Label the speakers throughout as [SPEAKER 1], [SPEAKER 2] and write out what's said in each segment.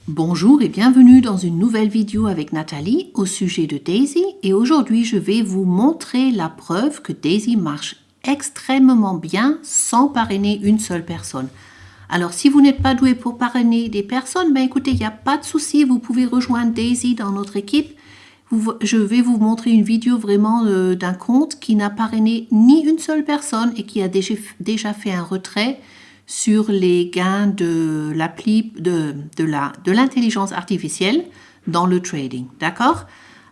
[SPEAKER 1] Bonjour et bienvenue dans une nouvelle vidéo avec Nathalie au sujet de Daisy et aujourd'hui je vais vous montrer la preuve que Daisy marche extrêmement bien sans parrainer une seule personne. Alors si vous n'êtes pas doué pour parrainer des personnes, ben écoutez, il n'y a pas de souci, vous pouvez rejoindre Daisy dans notre équipe. Je vais vous montrer une vidéo vraiment d'un compte qui n'a parrainé ni une seule personne et qui a déjà fait un retrait sur les gains de l'appli de l'intelligence artificielle dans le trading. D'accord?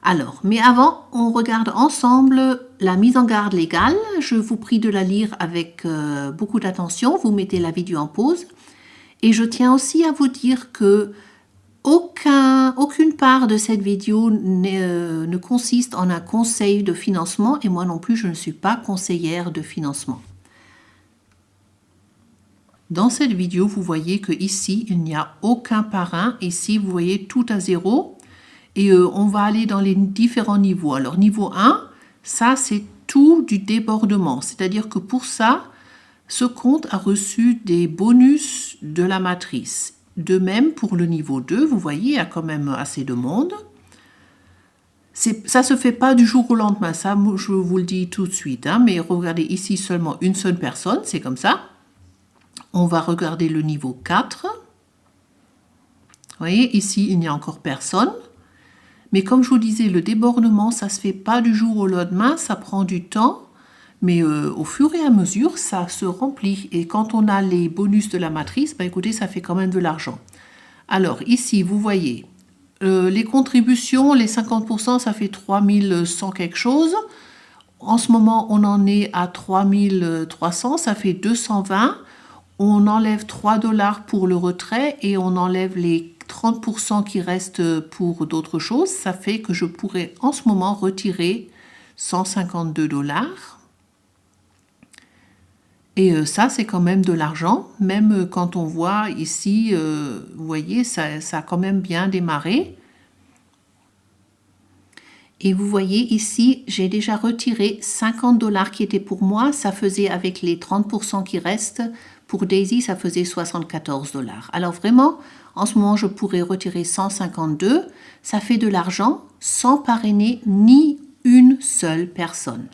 [SPEAKER 1] Alors, mais avant, on regarde ensemble la mise en garde légale. Je vous prie de la lire avec beaucoup d'attention. Vous mettez la vidéo en pause. Et je tiens aussi à vous dire que aucune part de cette vidéo ne consiste en un conseil de financement et moi non plus, je ne suis pas conseillère de financement. Dans cette vidéo, vous voyez que ici, il n'y a aucun parrain. Ici, vous voyez tout à zéro. Et on va aller dans les différents niveaux. Alors, niveau 1, ça, c'est tout du débordement. C'est-à-dire que pour ça, ce compte a reçu des bonus de la matrice. De même, pour le niveau 2, vous voyez, il y a quand même assez de monde. Ça ne se fait pas du jour au lendemain, ça, je vous le dis tout de suite. Hein, mais regardez ici seulement une seule personne, c'est comme ça. On va regarder le niveau 4. Vous voyez, ici, il n'y a encore personne. Mais comme je vous disais, le débordement, ça ne se fait pas du jour au lendemain, ça prend du temps. Mais au fur et à mesure, ça se remplit. Et quand on a les bonus de la matrice, ben écoutez, ça fait quand même de l'argent. Alors ici, vous voyez, les contributions, les 50%, ça fait 3100 quelque chose. En ce moment, on en est à 3300, ça fait 220. On enlève 3 $ pour le retrait et on enlève les 30% qui restent pour d'autres choses. Ça fait que je pourrais en ce moment retirer 152 $. Et ça, c'est quand même de l'argent. Même quand on voit ici, vous voyez, ça a quand même bien démarré. Et vous voyez ici, j'ai déjà retiré 50 $ qui étaient pour moi. Ça faisait avec les 30% qui restent. Pour Daisy, ça faisait 74 $. Alors vraiment, en ce moment, je pourrais retirer 152. Ça fait de l'argent sans parrainer ni une seule personne.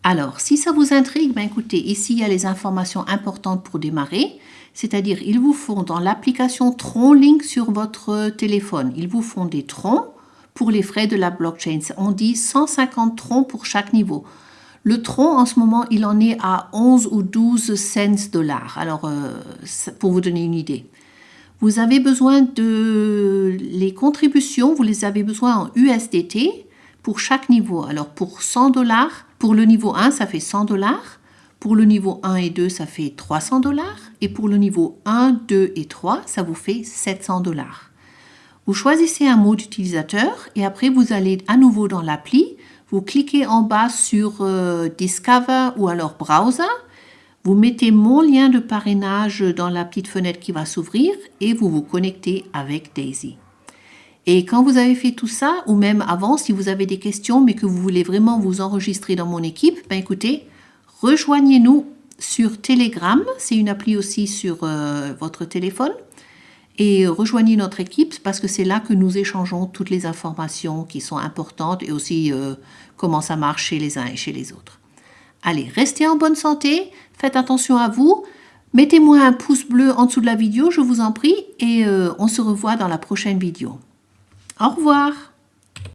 [SPEAKER 1] Alors, si ça vous intrigue, ben écoutez, ici, il y a les informations importantes pour démarrer. C'est-à-dire, ils vous font dans l'application TronLink sur votre téléphone, ils vous font des troncs pour les frais de la blockchain. On dit 150 troncs pour chaque niveau. Le tronc, en ce moment, il en est à 11 ou 12 cents $. Alors, pour vous donner une idée. Vous avez besoin de les contributions, vous les avez besoin en USDT pour chaque niveau. Alors, pour 100 $, pour le niveau 1, ça fait 100 $. Pour le niveau 1 et 2, ça fait 300 $. Et pour le niveau 1, 2 et 3, ça vous fait 700 $. Vous choisissez un mot d'utilisateur et après, vous allez à nouveau dans l'appli. Vous cliquez en bas sur Discover ou alors Browser. Vous mettez mon lien de parrainage dans la petite fenêtre qui va s'ouvrir et vous vous connectez avec Daisy. Et quand vous avez fait tout ça, ou même avant, si vous avez des questions mais que vous voulez vraiment vous enregistrer dans mon équipe, ben écoutez, rejoignez-nous sur Telegram. C'est une appli aussi sur votre téléphone. Et rejoignez notre équipe parce que c'est là que nous échangeons toutes les informations qui sont importantes et aussi comment ça marche chez les uns et chez les autres. Allez, restez en bonne santé, faites attention à vous, mettez-moi un pouce bleu en dessous de la vidéo, je vous en prie, et on se revoit dans la prochaine vidéo. Au revoir!